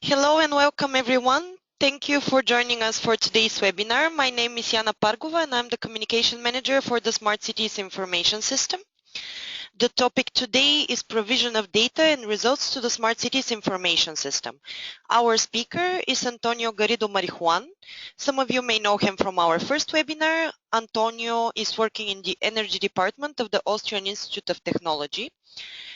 Hello and welcome everyone. Thank you for joining us for today's webinar. My name is Yana Pargova and I'm the Communication Manager for the Smart Cities Information System. The topic today is provision of data and results to the Smart Cities Information System. Our speaker is Antonio Garrido Marijuan. Some of you may know him from our first webinar. Antonio is working in the Energy Department of the Austrian Institute of Technology.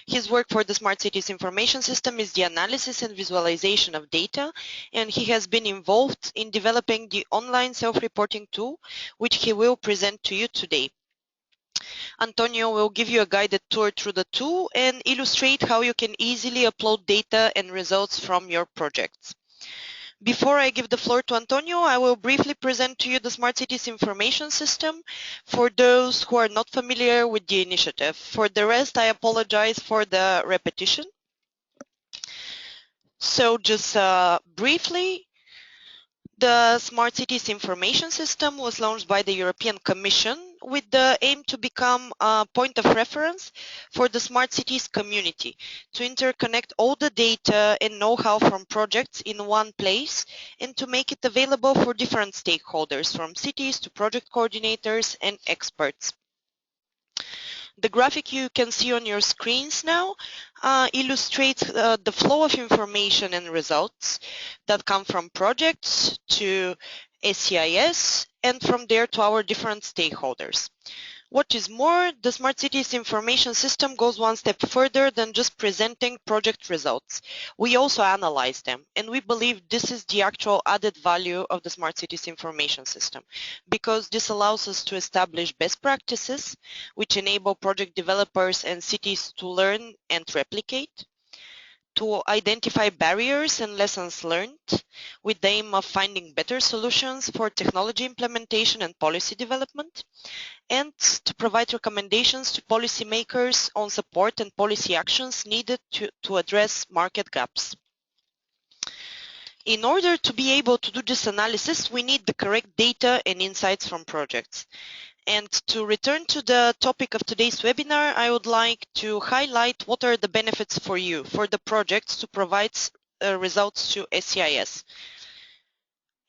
His work for the Smart Cities Information System is the analysis and visualization of data, and he has been involved in developing the online self-reporting tool, which he will present to you today. Antonio will give you a guided tour through the tool and illustrate how you can easily upload data and results from your projects. Before I give the floor to Antonio, I will briefly present to you the Smart Cities Information System for those who are not familiar with the initiative. For the rest, I apologize for the repetition. So just briefly, the Smart Cities Information System was launched by the European Commission with the aim to become a point of reference for the smart cities community, to interconnect all the data and know-how from projects in one place and to make it available for different stakeholders, from cities to project coordinators and experts. The graphic you can see on your screens now illustrates the flow of information and results that come from projects to SCIS and from there to our different stakeholders. What is more, the Smart Cities Information System goes one step further than just presenting project results. We also analyze them, and we believe this is the actual added value of the Smart Cities Information System, because this allows us to establish best practices which enable project developers and cities to learn and replicate, to identify barriers and lessons learned with the aim of finding better solutions for technology implementation and policy development, and to provide recommendations to policymakers on support and policy actions needed to address market gaps. In order to be able to do this analysis, we need the correct data and insights from projects. And to return to the topic of today's webinar, I would like to highlight what are the benefits for you, for the projects to provide results to SCIS.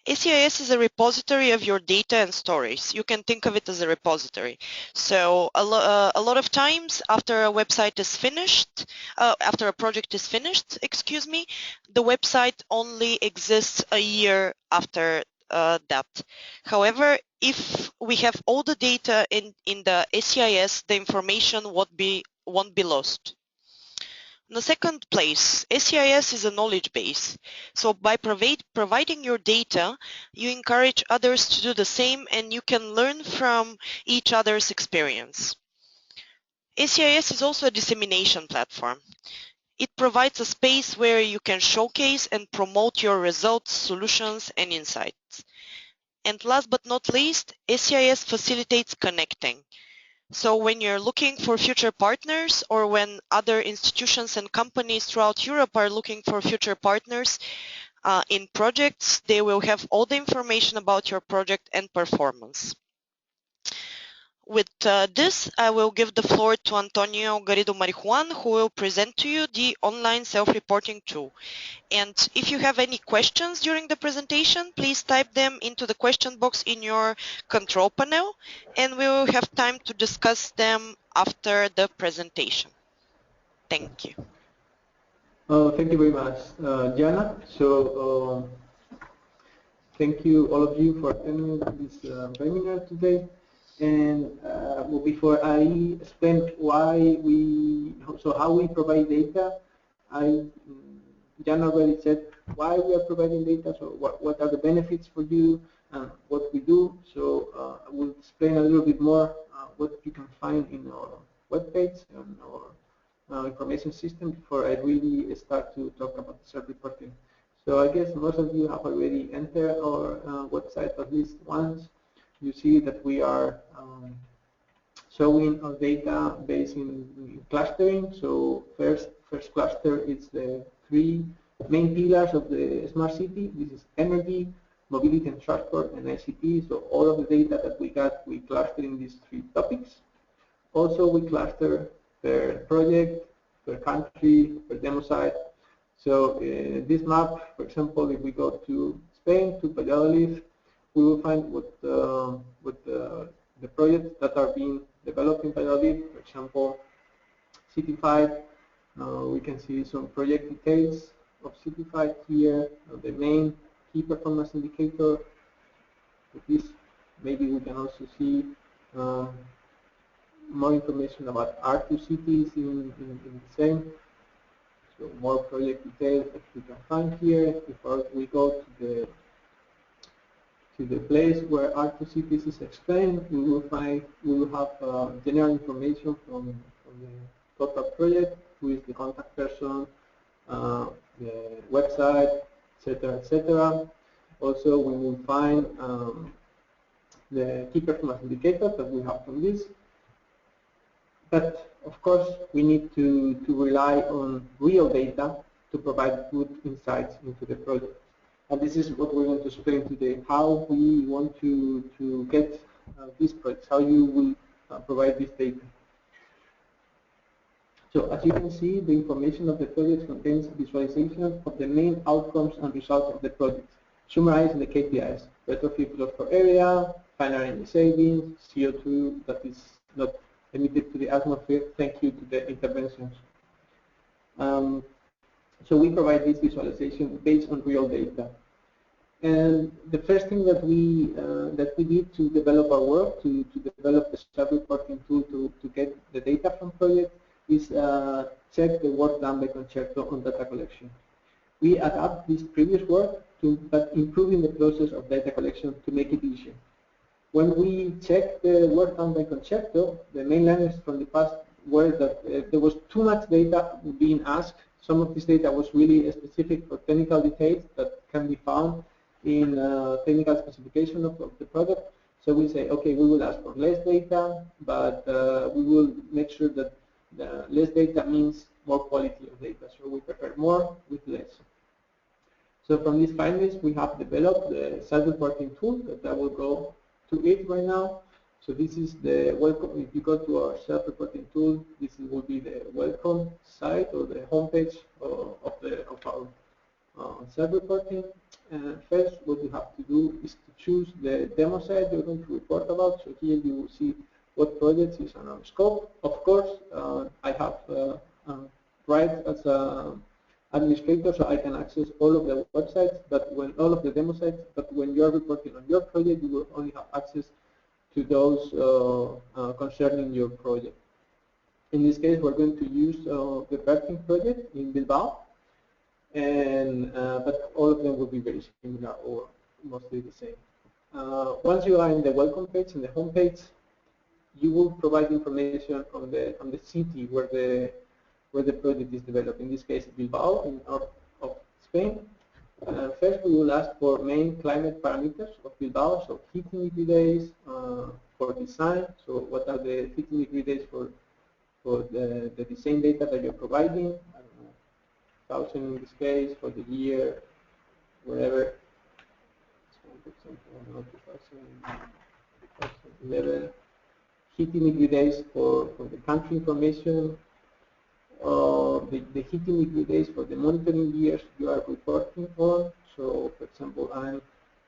SCIS is a repository of your data and stories. You can think of it as a repository. So a lot of times after a website is finished, after a project is finished, the website only exists a year after that. However, if we have all the data in the SCIS, the information won't be lost. In the second place, SCIS is a knowledge base. So by providing your data, you encourage others to do the same and you can learn from each other's experience. SCIS is also a dissemination platform. It provides a space where you can showcase and promote your results, solutions, and insights. And last but not least, SCIS facilitates connecting. So when you're looking for future partners, or when other institutions and companies throughout Europe are looking for future partners in projects, they will have all the information about your project and performance. With this, I will give the floor to Antonio Garrido Marijuan, who will present to you the online self-reporting tool. And if you have any questions during the presentation, please type them into the question box in your control panel, and we will have time to discuss them after the presentation. Thank you. Thank you very much, Jana. So thank you all of you for attending this webinar today. And well, before I explain how we provide data, Jan already said why we are providing data, so what are the benefits for you and what we do. So I will explain a little bit more what you can find in our webpage and our information system before I really start to talk about self-reporting. So I guess most of you have already entered our website at least once. You see that we are showing our data based in clustering. So first cluster is the three main pillars of the smart city. This is energy, mobility and transport, and ICT. So all of the data that we got, we cluster in these three topics. Also, we cluster per project, per country, per demo site. So this map, for example, if we go to Spain, to Valladolid, we will find what the projects that are being developed in Valladolid. For example, City 5. We can see some project details of City 5 here. The main key performance indicator. With this, maybe we can also see more information about R2 cities in the same. So more project details that we can find here. Before we go to the place where R2 cities is explained, we will have general information from the total project, who is the contact person, the website, etc., etc. Also, we will find the key performance indicators that we have from this. But of course, we need to rely on real data to provide good insights into the project. And this is what we're going to explain today, how we want to get these projects, how you will provide this data. So as you can see, the information of the project contains visualization of the main outcomes and results of the project, summarized in the KPIs, retrofit loss per area, final energy savings, CO2 that is not emitted to the atmosphere, thank you to the interventions. So we provide this visualization based on real data. And the first thing that we did to develop our work, to develop the self-reporting tool to get the data from projects, is check the work done by Concerto on data collection. We adapt this previous work but improving the process of data collection to make it easier. When we check the work done by Concerto, the main learnings from the past were that there was too much data being asked. Some of this data was really specific for technical details that can be found in technical specification of the product. So we say, okay, we will ask for less data, but we will make sure that less data means more quality of data. So we prefer more with less. So from these findings, we have developed the self-reporting tool that I will go to it right now. So this is the welcome. If you go to our self-reporting tool, this will be the welcome site or the homepage of our self-reporting. First, what you have to do is to choose the demo site you're going to report about. So here you will see what projects is on our scope. Of course, I have rights as an administrator, so I can access all of the websites, but when all of the demo sites. But when you are reporting on your project, you will only have access to those concerning your project. In this case, we're going to use the Berting project in Bilbao, and but all of them will be very similar or mostly the same. Once you are in the welcome page, in the home page, you will provide information on the city where the project is developed. In this case, Bilbao, in north of Spain. First, we will ask for main climate parameters of Bilbao, so heating degree days for design. So what are the heating degree days for the design data that you're providing? I don't know, 1,000 in this case for the year, wherever. For example, 2011. Heating degree days for the country information. The heating degree days for the monitoring years you are reporting on. So, for example, I'm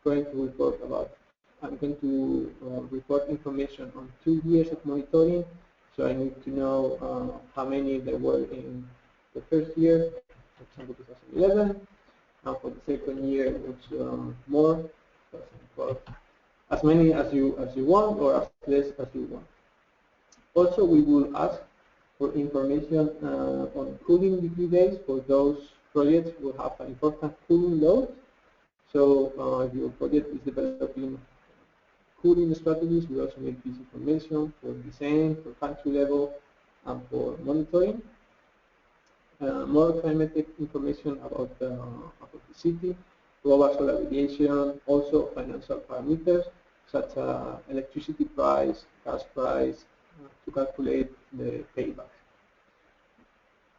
going to report information on 2 years of monitoring. So I need to know how many there were in the first year, for example, 2011. Now for the second year, it's more, 2012. As many as you want, or as less as you want. Also, we will ask for information on cooling degree days for those projects who have an important cooling load. So if your project is developing cooling strategies, we also need this information for design, for country level, and for monitoring. More climatic information about the city, global solar radiation, also financial parameters such as electricity price, gas price, to calculate the payback.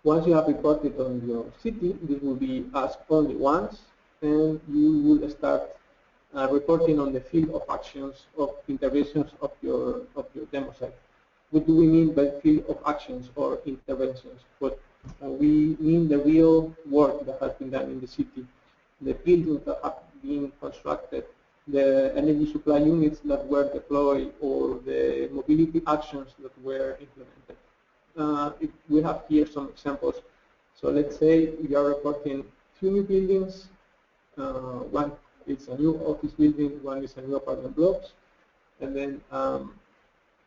Once you have reported on your city, this will be asked only once, and you will start reporting on the field of actions of interventions of your demo site. What do we mean by field of actions or interventions? What we mean the real work that has been done in the city, the buildings that have been constructed, the energy supply units that were deployed, or the mobility actions that were implemented. We have here some examples. So let's say we are reporting 2 new buildings. One is a new office building, one is a new apartment blocks, and then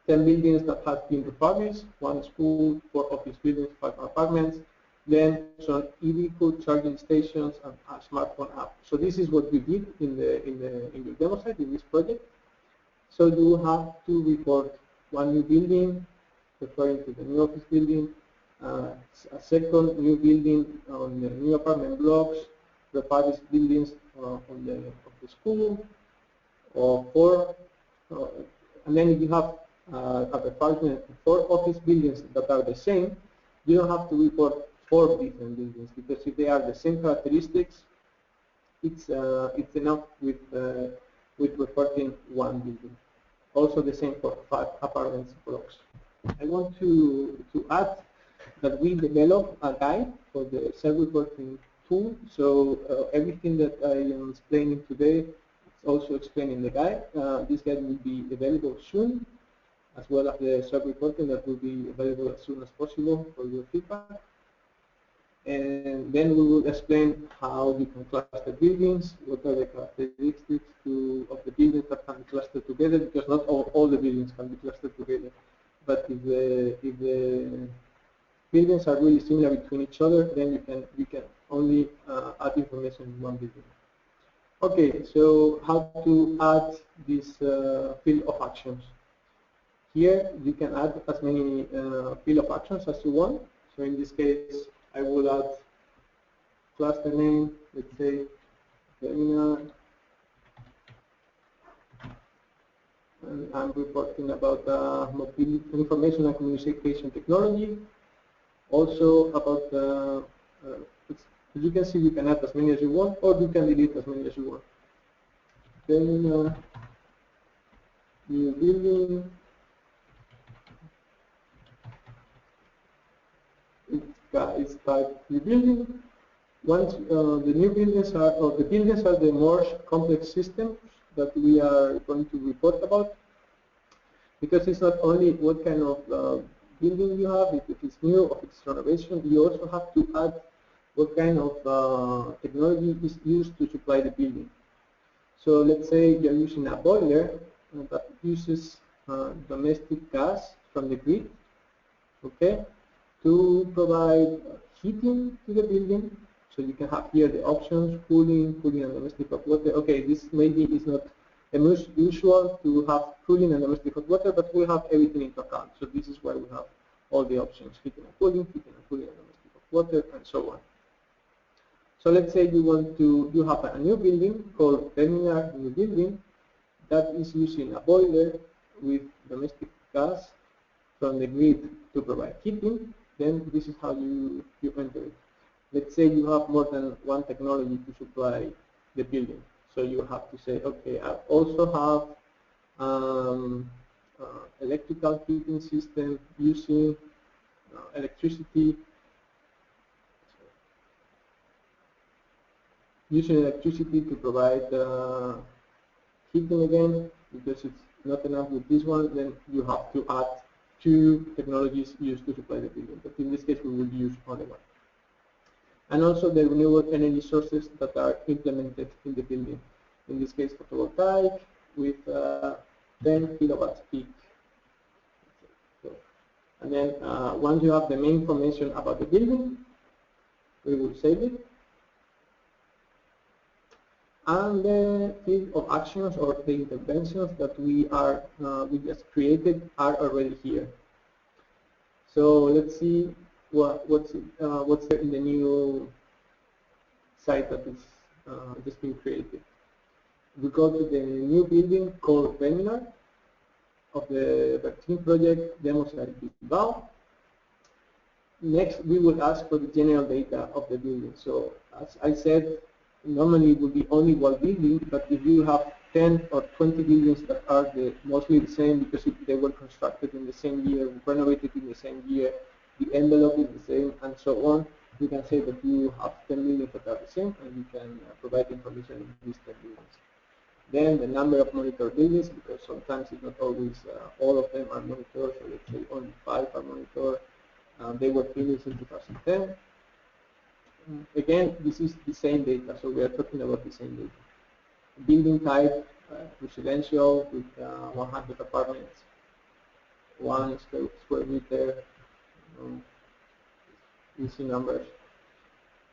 10 buildings that have been refurbished, 1 school, 4 office buildings, 5 apartments, then some e-vehicle charging stations and a smartphone app. So this is what we did in the demo site in this project. So you have to report 1 new building referring to the new office building, a second new building on the new apartment blocks, refurbished buildings on the school, or 4, and then if you have a refurbishment 4 office buildings that are the same, you don't have to report 4 different buildings, because if they are the same characteristics, it's enough with reporting 1 building. Also the same for 5 apartments blocks. I want to add that we developed a guide for the self-reporting tool. So everything that I am explaining today is also explained in the guide. This guide will be available soon, as well as the self-reporting that will be available as soon as possible for your feedback. And then we will explain how you can cluster buildings, what are the characteristics of the buildings that can be clustered together, because not all the buildings can be clustered together. But if the buildings are really similar between each other, then you can only add information in 1 building. Okay, so how to add this field of actions? Here you can add as many field of actions as you want. So in this case, I will add cluster name, let's say webinar, and I'm reporting about mobility, information and communication technology. Also about, as you can see, you can add as many as you want, or you can delete as many as you want. Then new building, it's type new building. Once the new buildings are, or the buildings are the more complex systems that we are going to report about, because it's not only what kind of building you have, if it's new or if it's renovation, you also have to add what kind of technology is used to supply the building. So let's say you're using a boiler that uses domestic gas from the grid, okay, to provide heating to the building. So you can have here the options, cooling and domestic hot water. Okay, this maybe is not usual to have cooling and domestic hot water, but we have everything into account. So this is why we have all the options, heating and cooling and domestic hot water, and so on. So let's say you have a new building called terminal new building that is using a boiler with domestic gas from the grid to provide heating. Then this is how you enter it. Let's say you have more than 1 technology to supply the building. So you have to say, okay, I also have electrical heating system using electricity to provide heating again, because it's not enough with this one. Then you have to add 2 technologies used to supply the building. But in this case, we will use only 1. And also the renewable energy sources that are implemented in the building. In this case, photovoltaic with 10 kilowatts peak. So, and then once you have the main information about the building, we will save it. And the field of actions or the interventions that we just created are already here. So let's see what's there in the new site that is just been created. We go to the new building called webinar of the vaccine project demo site Bilbao. Next, we will ask for the general data of the building. So as I said, normally it would be only 1 building, but if you have 10 or 20 buildings that are mostly the same because they were constructed in the same year, renovated in the same year, the envelope is the same, and so on, you can say that you have 10 buildings that are the same, and you can provide information in these 10 buildings. Then the number of monitored buildings, because sometimes it's not always all of them are monitored, so let's say only 5 are monitored. They were finished in 2010. Again, this is the same data, so we are talking about the same data. Building type, residential with 100 apartments, 1 square meter, easy numbers.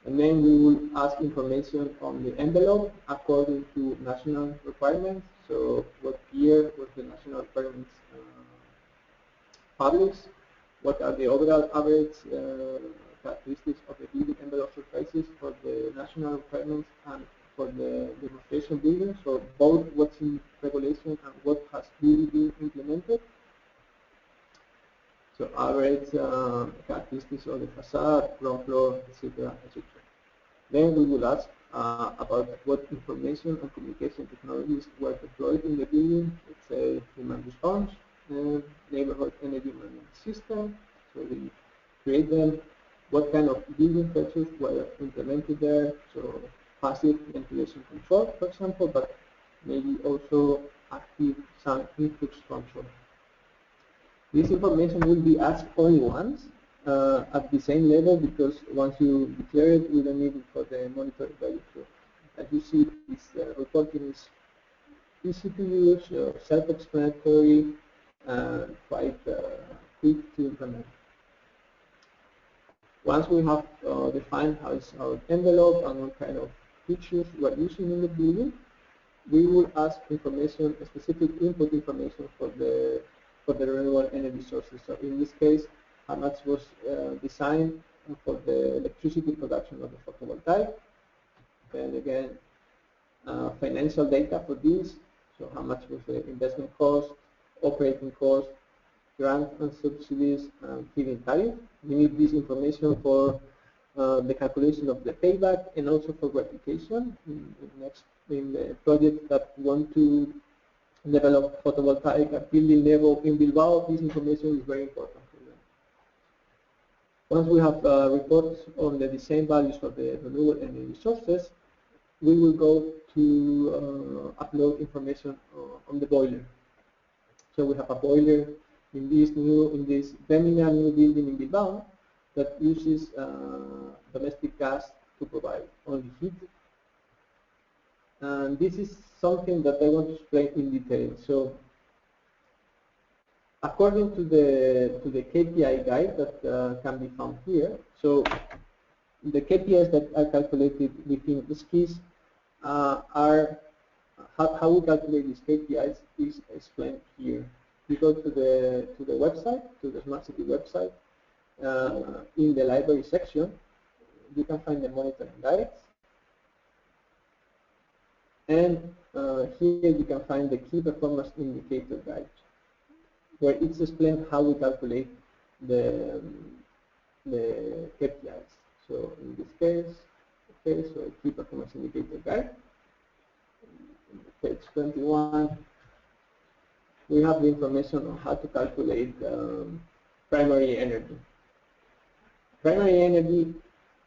And then we will ask information on the envelope according to national requirements. So what year was the national requirements published? What are the overall average characteristics of the building envelope surfaces for the national requirements and for the demonstration buildings? So both what's in regulation and what has really been implemented. So average characteristics of the facade, ground floor, etc., etc. Then we will ask about what information and communication technologies were deployed in the building. Let's say human response, neighborhood energy management system. So we create them. What kind of building features were implemented there? So passive ventilation control, for example, but maybe also active sun influx control. This information will be asked only once at the same level, because once you declare it, we don't need it for the monitoring value. So as you see, this reporting is easy to use, self-explanatory, and quite quick to implement. Once we have defined how is our envelope and what kind of features we are using in the building, we will ask information, specific input information for the renewable energy sources. So in this case, how much was designed for the electricity production of the photovoltaic. Then again, financial data for this. So how much was the investment cost, operating cost, grant and subsidies, and feed-in tariff. We need this information for the calculation of the payback and also for replication in the project that want to develop photovoltaic at building level in Bilbao. This information is very important for them. Once we have reports on the design values for the renewable energy sources, we will go to upload information on the boiler. So we have a boiler in this Bemina new building in Bilbao that uses domestic gas to provide only heat. And this is something that I want to explain in detail. So, according to the KPI guide that can be found here, so the KPIs that are calculated within the SCIS are how we calculate these KPIs is explained here. You go to the website, to the Smart City website. In the library section, you can find the monitoring guides. And here you can find the key performance indicator guide, where it's explained how we calculate the KPIs. So in this case, okay, so key performance indicator guide, page 21, we have the information on how to calculate primary energy. Primary energy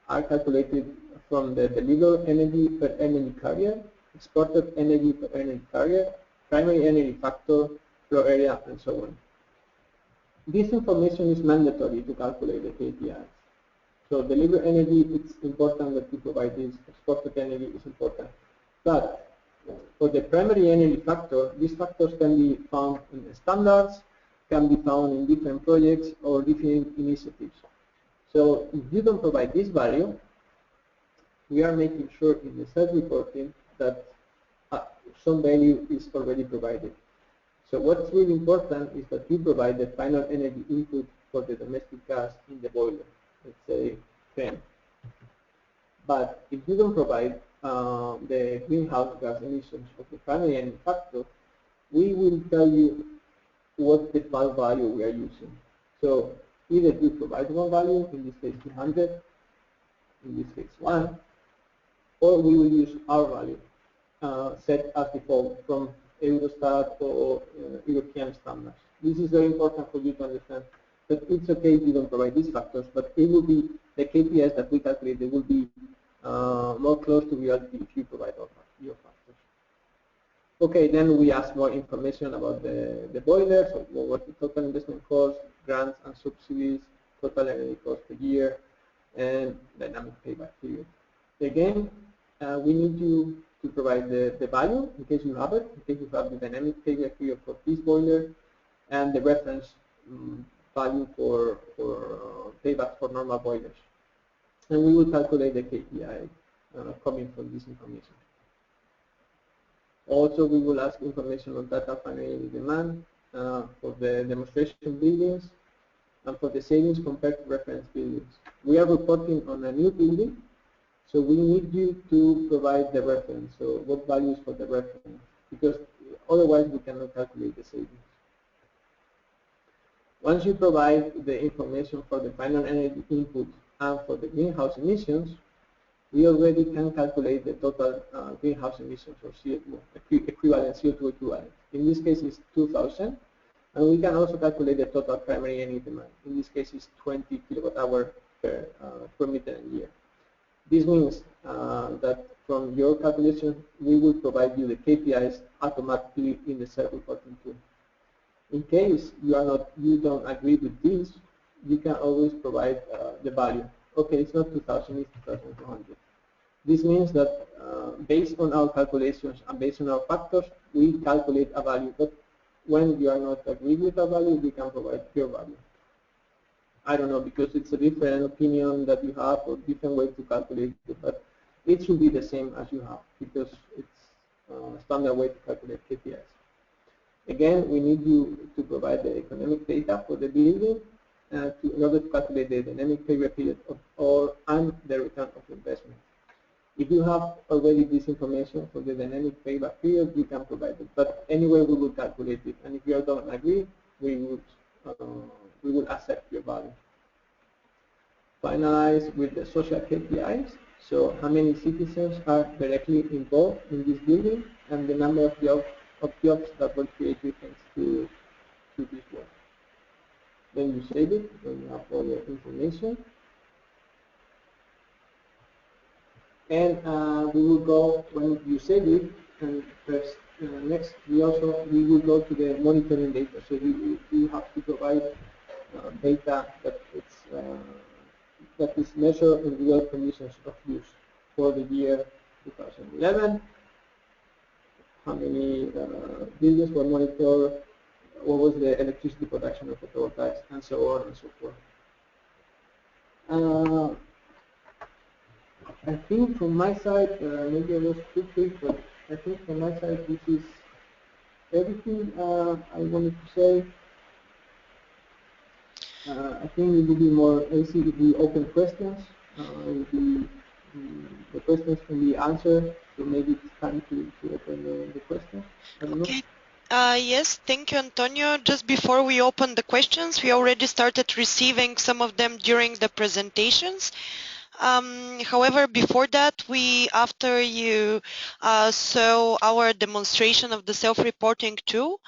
are calculated from the delivered energy per energy carrier, exported energy per energy carrier, primary energy factor, floor area, and so on. This information is mandatory to calculate the KPIs. So delivered energy, it's important that you provide this. Exported energy is important. But for the primary energy factor, these factors can be found in the standards, can be found in different projects or different initiatives. So if you don't provide this value, we are making sure in the self-reporting that some value is already provided. So what's really important is that you provide the final energy input for the domestic gas in the boiler, let's say 10. But if you don't provide the greenhouse gas emissions of the primary energy factor, we will tell you what the value we are using. So either you provide one value, in this case 200, in this case 1, or we will use our value set as default from Eurostat or European standards. This is very important for you to understand But it's okay if you don't provide these factors, but it will be the KPIs that we calculate, they will be more close to reality if you provide all your factors. Okay, then we ask more information about the boiler, so what the total investment cost, grants and subsidies, total energy cost per year, and dynamic payback period. Again, we need you to provide the value in case you have it, in case you have the dynamic payback period for this boiler, and the reference value for payback for normal boilers. And we will calculate the KPI coming from this information. Also, we will ask information on data final demand for the demonstration buildings and for the savings compared to reference buildings. We are reporting on a new building, so we need you to provide the reference. So what values for the reference? Because otherwise we cannot calculate the savings. Once you provide the information for the final energy input and for the greenhouse emissions, we already can calculate the total greenhouse emissions or CO2 equivalent, CO2 equivalent. In this case, it's 2,000, and we can also calculate the total primary energy demand. In this case, it's 20 kilowatt-hour per square meter a year. This means that from your calculation, we will provide you the KPIs automatically in the self-reporting tool. In case you don't agree with this, you can always provide the value. Okay, it's not 2,000, it's 2,200. This means that based on our calculations and based on our factors, we calculate a value. But when you are not agreed with a value, we can provide your value. I don't know, because it's a different opinion that you have or different way to calculate it, but it should be the same as you have because it's a standard way to calculate KPIs. Again, we need you to provide the economic data for the building in order to calculate the dynamic payback period and the return of investment. If you have already this information for the dynamic payback period, you can provide it. But anyway, we will calculate it. And if you don't agree, we will accept your value. Finalize with the social KPIs. So how many citizens are directly involved in this building and the number of jobs that were created thanks to this work. Then you save it, then you have all your information. And we will go, when you save it, and first, next we will go to the monitoring data. So you have to provide data that is measured in real conditions of use for the year 2011. How many buildings were monitored, what was the electricity production of photovoltaics, and so on and so forth. I think from my side, maybe I was too quick, but I think from my side this is everything I wanted to say. I think it will be more easy if we open questions. The questions can be answered, so maybe it's time to open the questions. I don't know. Yes, thank you, Antonio. Just before we open the questions, we already started receiving some of them during the presentations. However, before that, after you saw our demonstration of the self-reporting tool,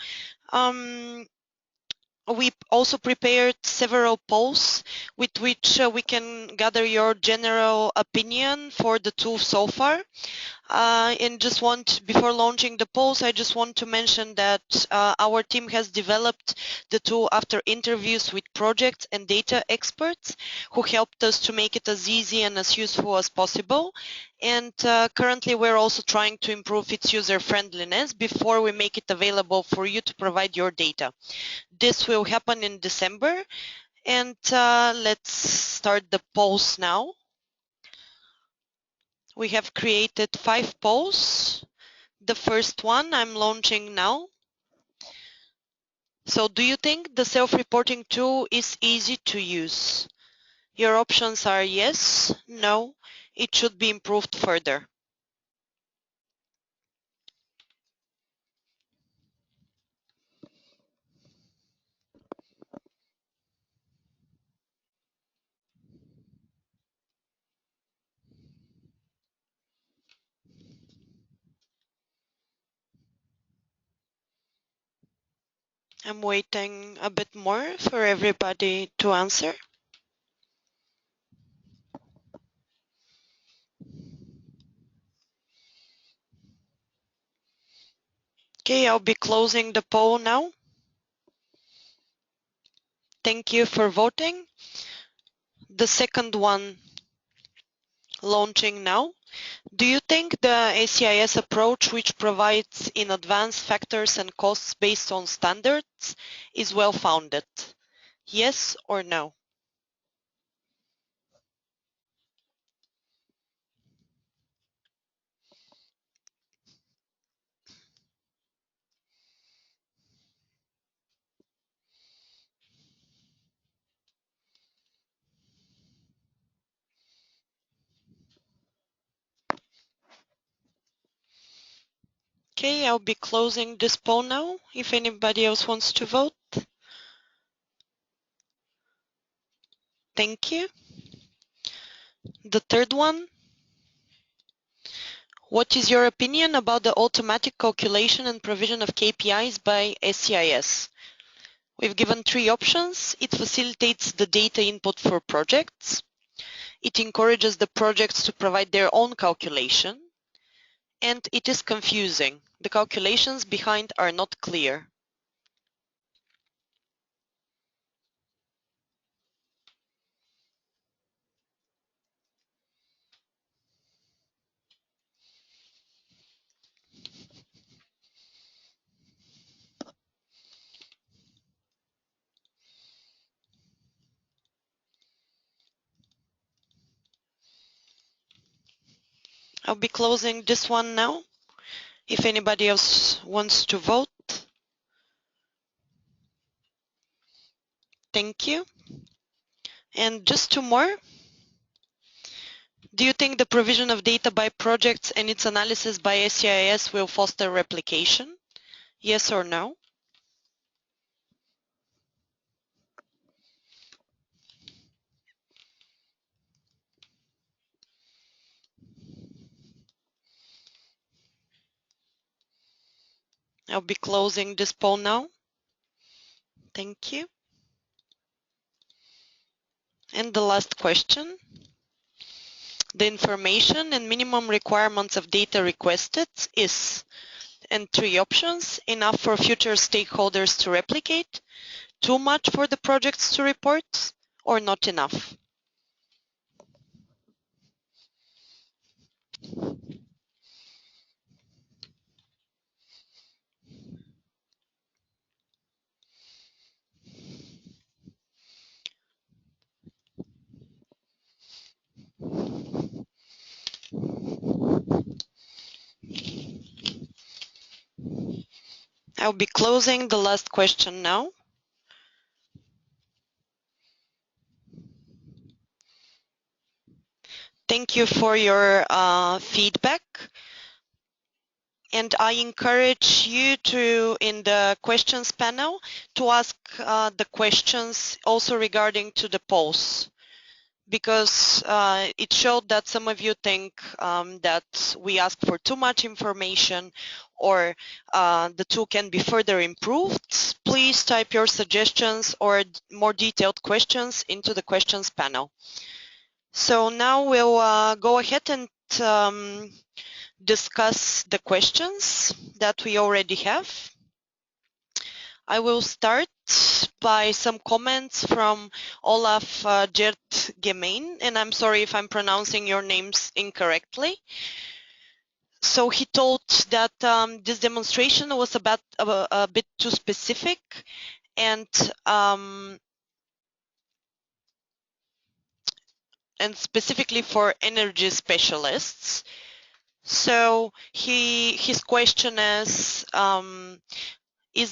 we also prepared several polls with which we can gather your general opinion for the tool so far. And before launching the polls, I just want to mention that our team has developed the tool after interviews with project and data experts who helped us to make it as easy and as useful as possible. And currently we're also trying to improve its user friendliness before we make it available for you to provide your data. This will happen in December, and let's start the polls now. We have created 5 polls. The first one I'm launching now. So do you think the self-reporting tool is easy to use? Your options are yes, no, it should be improved further. I'm waiting a bit more for everybody to answer. Okay, I'll be closing the poll now. Thank you for voting. The second one launching now. Do you think the SCIS approach, which provides in advance factors and costs based on standards, is well-founded? Yes or no? Okay, I'll be closing this poll now if anybody else wants to vote. Thank you. The third one. What is your opinion about the automatic calculation and provision of KPIs by SCIS? We've given three options. It facilitates the data input for projects. It encourages the projects to provide their own calculation. And it is confusing. The calculations behind are not clear. I'll be closing this one now. If anybody else wants to vote. Thank you. And just two more. Do you think the provision of data by projects and its analysis by SCIS will foster replication? Yes or no? I'll be closing this poll now. Thank you. And the last question. The information and minimum requirements of data requested is, and three options, enough for future stakeholders to replicate, too much for the projects to report, or not enough. I'll be closing the last question now. Thank you for your feedback. And I encourage you to, in the questions panel, to ask the questions also regarding to the polls, because it showed that some of you think that we ask for too much information or the tool can be further improved. Please type your suggestions or more detailed questions into the questions panel. So now we'll go ahead and discuss the questions that we already have. I will start by some comments from Olaf Gert Gemein, and I'm sorry if I'm pronouncing your names incorrectly. So he told that this demonstration was about a bit too specific and specifically for energy specialists. So his question is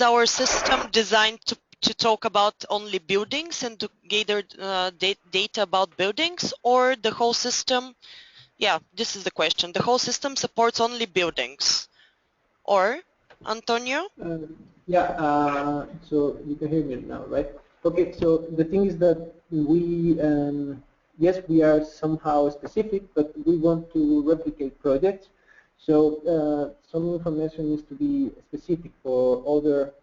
our system designed to talk about only buildings and to gather data about buildings, or the whole system? Yeah, this is the question. The whole system supports only buildings, or Antonio? So you can hear me now, right? Okay, so the thing is that we, yes, we are somehow specific, but we want to replicate projects. So some information needs to be specific for other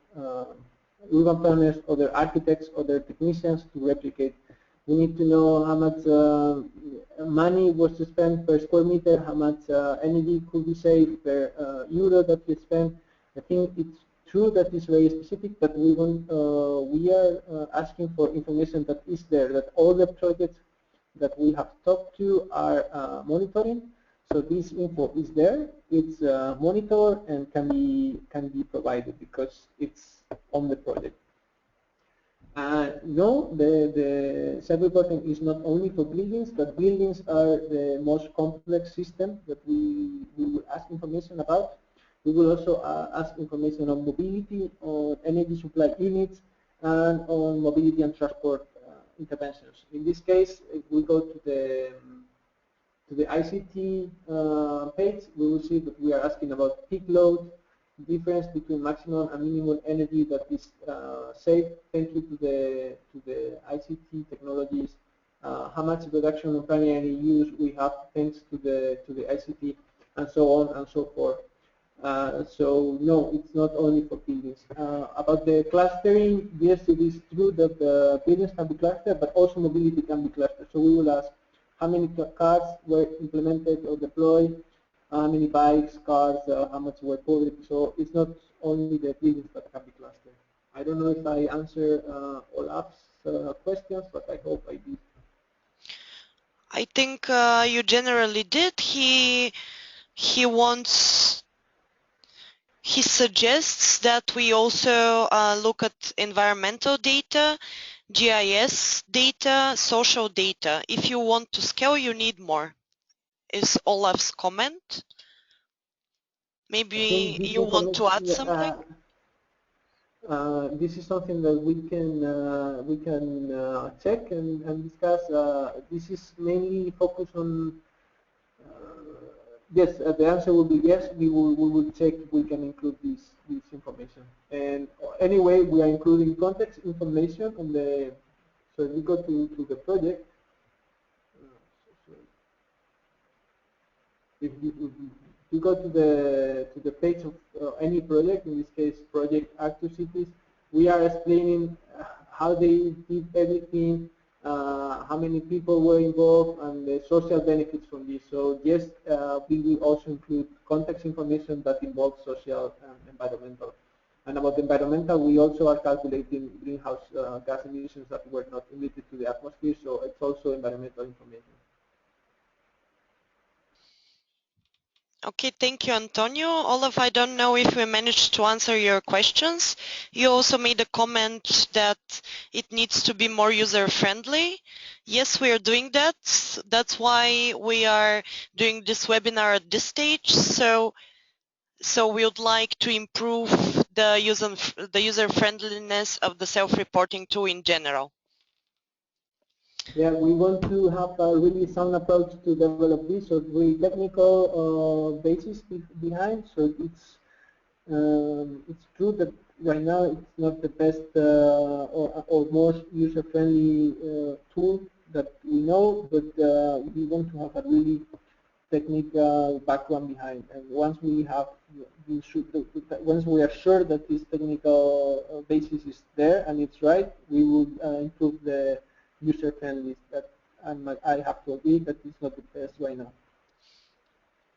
urban planners, other architects, other technicians to replicate. We need to know how much money was spent per square meter, how much energy could we save per euro that we spend. I think it's true that it's very specific, but we are asking for information that is there, that all the projects that we have talked to are monitoring. So this info is there, it's monitored and can be provided because it's on the project. No, the self-reporting is not only for buildings, but buildings are the most complex system that we will ask information about. We will also ask information on mobility, on energy supply units, and on mobility and transport interventions. In this case, if we go to the ICT page, we will see that we are asking about peak load, difference between maximum and minimum energy that is saved thanks to the ICT technologies, how much reduction of primary use we have thanks to the ICT, and so on and so forth. So no, it's not only for buildings. About the clustering, yes, it is true that the buildings can be clustered, but also mobility can be clustered. So we will ask how many cars were implemented or deployed, how many bikes, cars, how much were public. So it's not only the buildings that can be clustered. I don't know if I answer Olaf's questions, but I hope I did. I think you generally did. He suggests that we also look at environmental data, GIS data, social data. If you want to scale, you need more, is Olaf's comment. Maybe you want to add something? This is something that we can check and discuss. This is mainly focused on. Yes, the answer will be yes. We will check if we can include this information. And anyway, we are including context information on the. So if we go to the project. If you go to the page of any project, in this case project Active Cities, we are explaining how they did everything, how many people were involved, and the social benefits from this. So yes, we will also include context information that involves social and environmental. And about environmental, we also are calculating greenhouse gas emissions that were not emitted to the atmosphere, so it's also environmental information. Okay, thank you, Antonio. Olaf, I don't know if we managed to answer your questions. You also made a comment that it needs to be more user-friendly. Yes, we are doing that. That's why we are doing this webinar at this stage. So we would like to improve the user-friendliness of the self-reporting tool in general. Yeah, we want to have a really sound approach to develop this, so really technical basis behind. So it's true that right now it's not the best or most user-friendly tool that we know, but we want to have a really technical background behind. And once we have, once we are sure that this technical basis is there and it's right, we will improve the user-friendly. That I have to agree that it's not the best right now.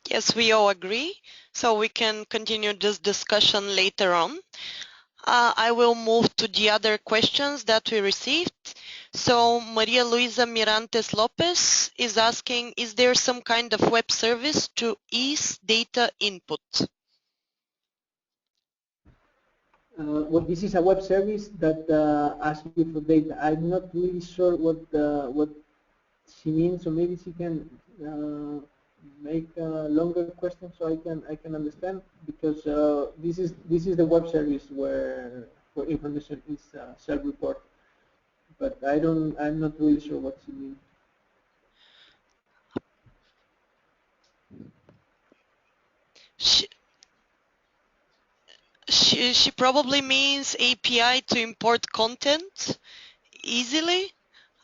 Yes, we all agree. So we can continue this discussion later on. I will move to the other questions that we received. So Maria Luisa Mirantes Lopez is asking, is there some kind of web service to ease data input? Well, this is a web service that asks you for data. I'm not really sure what she means, so maybe she can make a longer question so I can understand, because this is the web service where information is self-report, but I'm not really sure what she means. She probably means API to import content easily.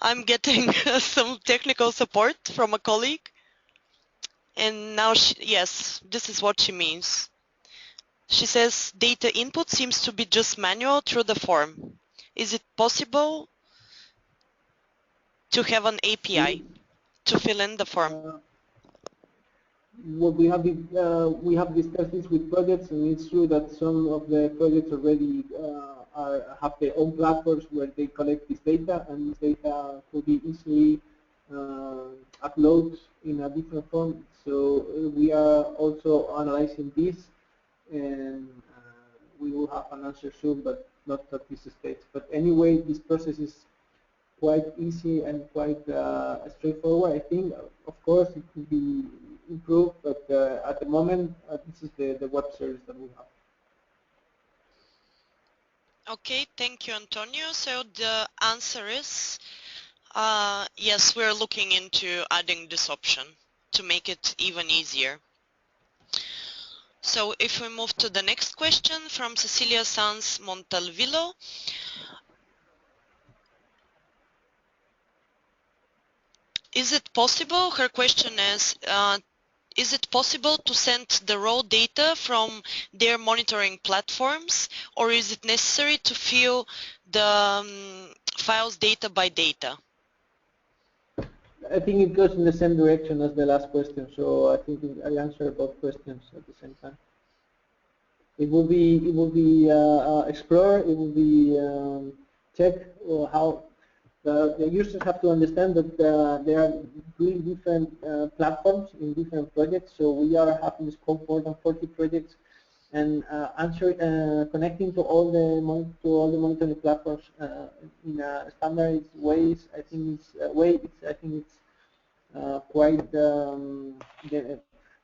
I'm getting some technical support from a colleague. And now, yes, this is what she means. She says data input seems to be just manual through the form. Is it possible to have an API to fill in the form? What we have discussed this with projects, and it's true that some of the projects already have their own platforms where they collect this data, and this data could be easily uploaded in a different form. So we are also analyzing this, and we will have an answer soon, but not at this stage. But anyway, this process is quite easy and quite straightforward. I think, of course, it could be improved, but at the moment, this is the web service that we have. Okay, thank you, Antonio. So the answer is yes, we're looking into adding this option to make it even easier. So if we move to the next question from Cecilia Sanz Montalvillo. Is it possible, her question is it possible to send the raw data from their monitoring platforms, or is it necessary to fill the files data by data? I think it goes in the same direction as the last question, so I think I answered both questions at the same time. It will be explore. It will be check how the users have to understand that there are really different platforms in different projects. So we are having scope more than 40 projects, and connecting to all the monitoring platforms in a standardized ways. I think it's quite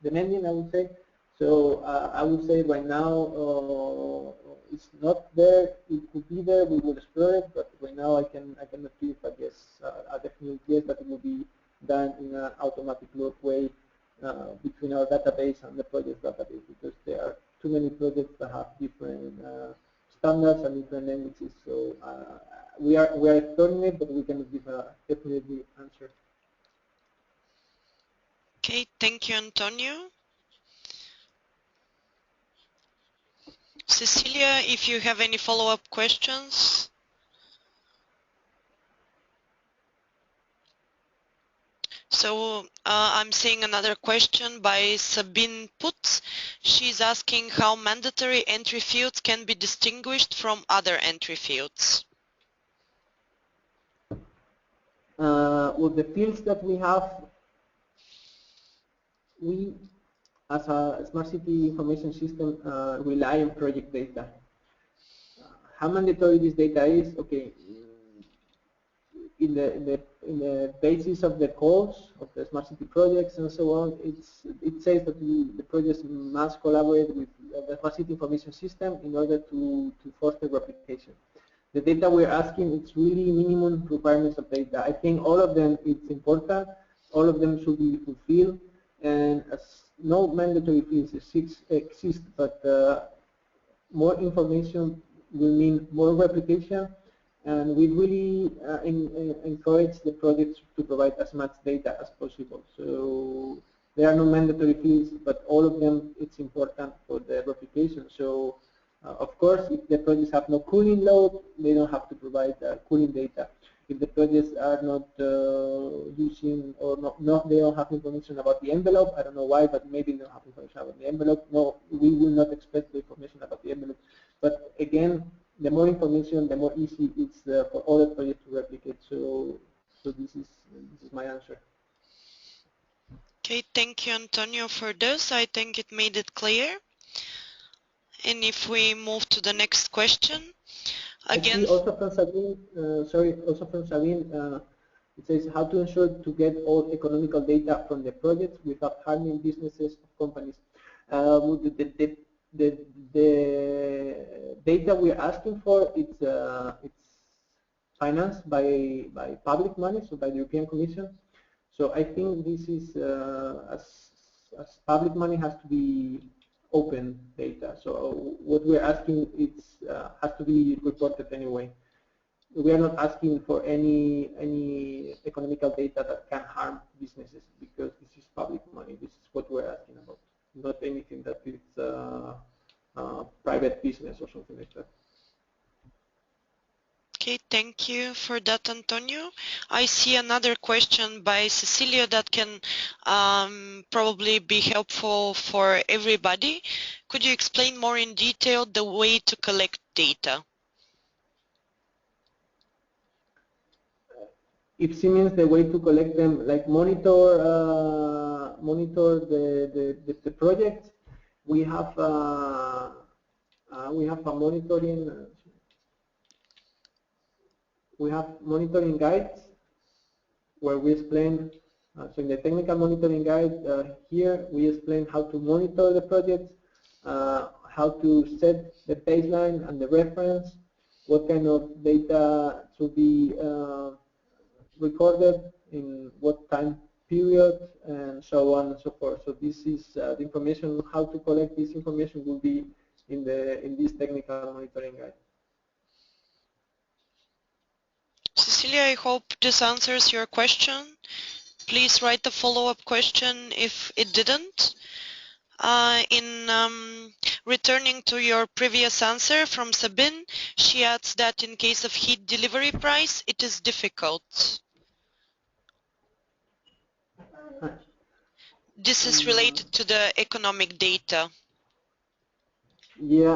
demanding, I would say. So I would say right now it's not there. It could be there. We will explore it, but right now I cannot give a guess. A definite guess that it will be done in an automatic way between our database and the project database, because there are too many projects that have different standards and different languages. So we are exploring it, but we cannot give a definite answer. Okay, thank you, Antonio. Cecilia, if you have any follow-up questions. So I'm seeing another question by Sabine Putz. She's asking how mandatory entry fields can be distinguished from other entry fields. With the fields that we have, we as a smart city information system rely on project data. How mandatory this data is? Okay, in the basis of the calls of the smart city projects and so on, it says that the projects must collaborate with the smart city information system in order to foster replication. The data we're asking, it's really minimum requirements of data. I think all of them, it's important. All of them should be fulfilled, and as no mandatory fields exist, but more information will mean more replication, and we really encourage the projects to provide as much data as possible. So there are no mandatory fields, but all of them, it's important for the replication. So of course, if the projects have no cooling load, they don't have to provide cooling data. If the projects are not using or not, they don't have information about the envelope. I don't know why, but maybe they don't have information about the envelope. No, we will not expect the information about the envelope. But again, the more information, the more easy it's for other projects to replicate. So this is my answer. Okay, thank you, Antonio, for this. I think it made it clear. And if we move to the next question, again. Also from Sabine, it says how to ensure to get all economical data from the projects without harming businesses of companies. The data we're asking for, it's financed by public money, so by the European Commission. So I think this is as public money has to be open data. So what we're asking has to be reported anyway. We are not asking for any economical data that can harm businesses, because this is public money. This is what we're asking about, not anything that is private business or something like that. Okay, thank you for that, Antonio. I see another question by Cecilia that can probably be helpful for everybody. Could you explain more in detail the way to collect data? If she means the way to collect them, like monitor the project, we have a monitoring guides where we explain. So in the technical monitoring guide here, we explain how to monitor the projects, how to set the baseline and the reference, what kind of data should be recorded in what time period, and so on and so forth. So this is the information. How to collect this information will be in this technical monitoring guide. Cecilia, I hope this answers your question. Please write a follow-up question if it didn't. Returning to your previous answer from Sabine, she adds that in case of heat delivery price, it is difficult. This is related to the economic data. Yeah,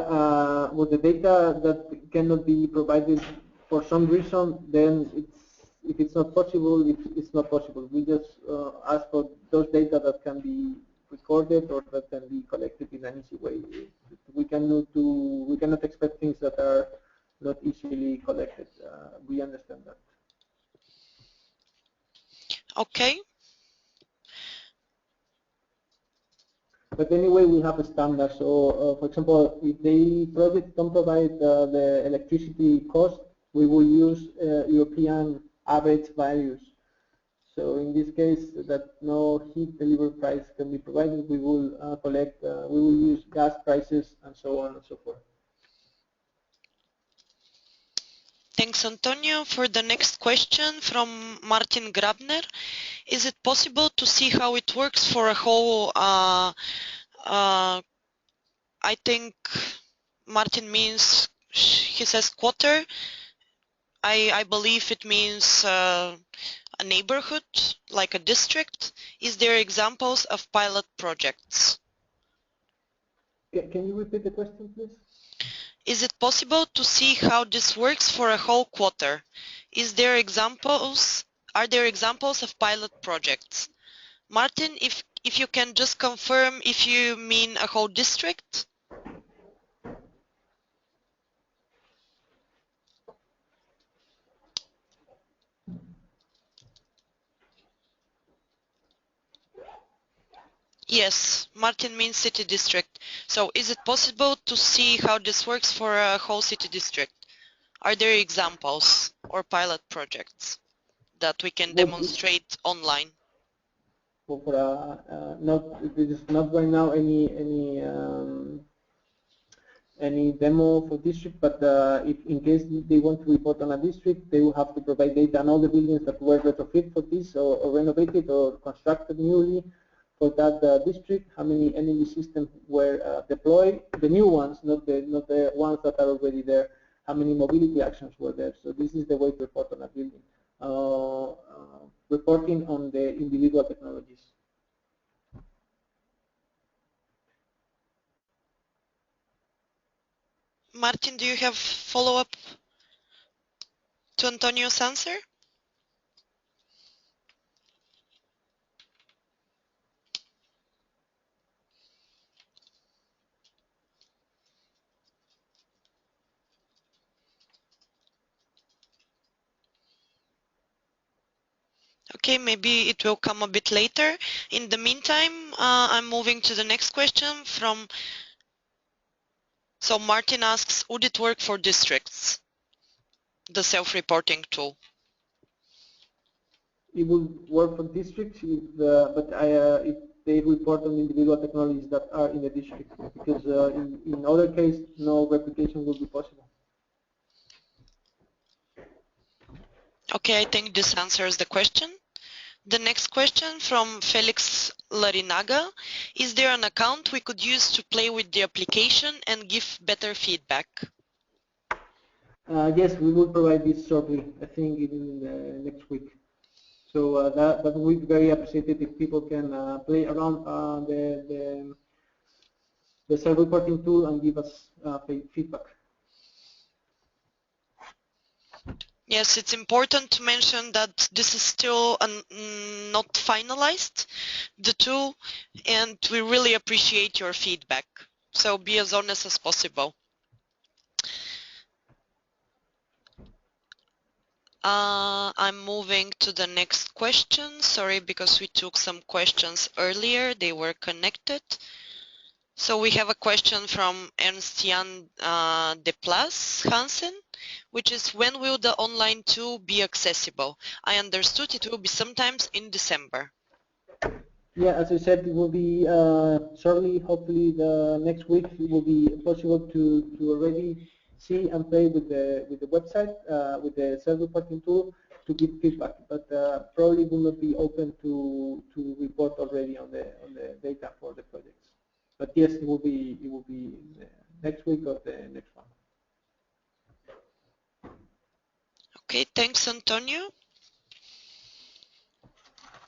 well, the data that cannot be provided for some reason, then if it's not possible, it's not possible. We just ask for those data that can be recorded or that can be collected in an easy way. We cannot expect things that are not easily collected. We understand that. Okay. But anyway, we have a standard. So, for example, if the project don't provide the electricity cost, we will use European average values. So, in this case, that no heat delivery price can be provided, we will we will use gas prices and so on and so forth. Thanks, Antonio. For the next question from Martin Grabner, is it possible to see how it works for a whole, I think Martin means, he says quarter. I believe it means a neighborhood, like a district. Is there examples of pilot projects? Can you repeat the question, please? Is it possible to see how this works for a whole quarter? Are there examples of pilot projects? Martin, if you can just confirm if you mean a whole district? Yes, Martin means city district. So is it possible to see how this works for a whole city district? Are there examples or pilot projects that we can demonstrate online? Well, for there is not right now any demo for district, but if in case they want to report on a district, they will have to provide data on all the buildings that were retrofit for this or renovated or constructed newly for that district, how many energy systems were deployed, the new ones, not the ones that are already there, how many mobility actions were there. So this is the way to report on a building. Reporting on the individual technologies. Martin, do you have follow-up to Antonio's answer? Okay, maybe it will come a bit later. In the meantime, I'm moving to the next question from, so Martin asks, would it work for districts, the self-reporting tool? It will work for districts, but if they report on individual technologies that are in the district, because in other case, no replication will be possible. Okay, I think this answers the question. The next question from Felix Larinaga. Is there an account we could use to play with the application and give better feedback? Yes, we will provide this shortly, I think in the next week. So that would be very appreciated if people can play around the self-reporting tool and give us feedback. Yes, it's important to mention that this is still not finalized, the tool, and we really appreciate your feedback. So be as honest as possible. I'm moving to the next question. Sorry, because we took some questions earlier. They were connected. So we have a question from Ernst-Jan de Plas Hansen, which is when will the online tool be accessible? I understood it will be sometimes in December. Yeah, as I said, it will be shortly, hopefully the next week it will be possible to already see and play with the website, with the self-reporting tool to give feedback, but probably will not be open to report already on the data for the projects. But yes, it will be next week or the next one. Okay, thanks, Antonio.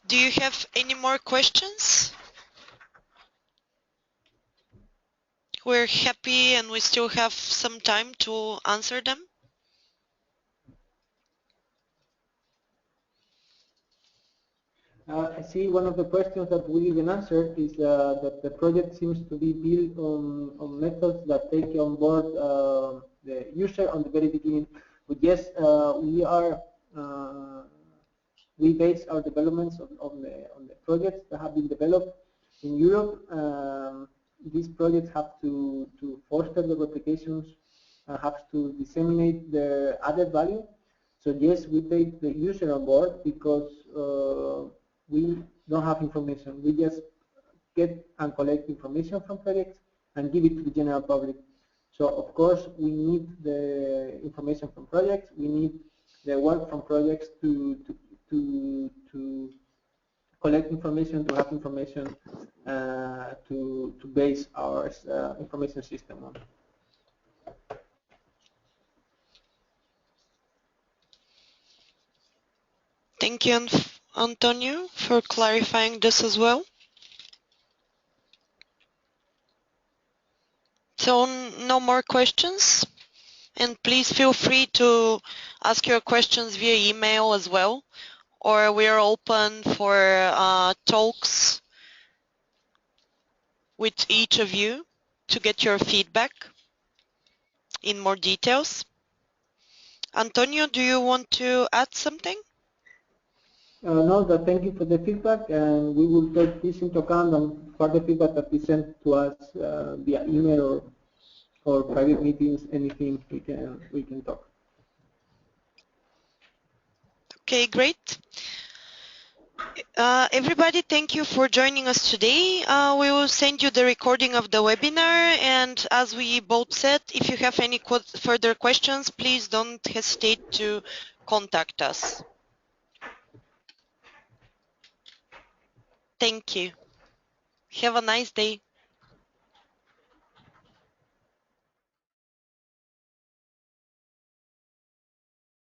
Do you have any more questions? We're happy and we still have some time to answer them. I see one of the questions that we didn't answer is that the project seems to be built on methods that take on board the user on the very beginning. But yes, we base our developments on the projects that have been developed in Europe. These projects have to foster the replications, have to disseminate the added value. So yes, we take the user on board because we don't have information. We just get and collect information from projects and give it to the general public. So of course we need the information from projects. We need the work from projects to collect information, to have information to base our information system on. Thank you, Antonio, for clarifying this as well. So no more questions, and please feel free to ask your questions via email as well, or we are open for talks with each of you to get your feedback in more details. Antonio, do you want to add something? No, thank you for the feedback, and we will take this into account and further feedback that is sent to us via email or private meetings, anything we can talk. Okay, great. Everybody, thank you for joining us today. We will send you the recording of the webinar, and as we both said, if you have any further questions, please don't hesitate to contact us. Thank you. Have a nice day.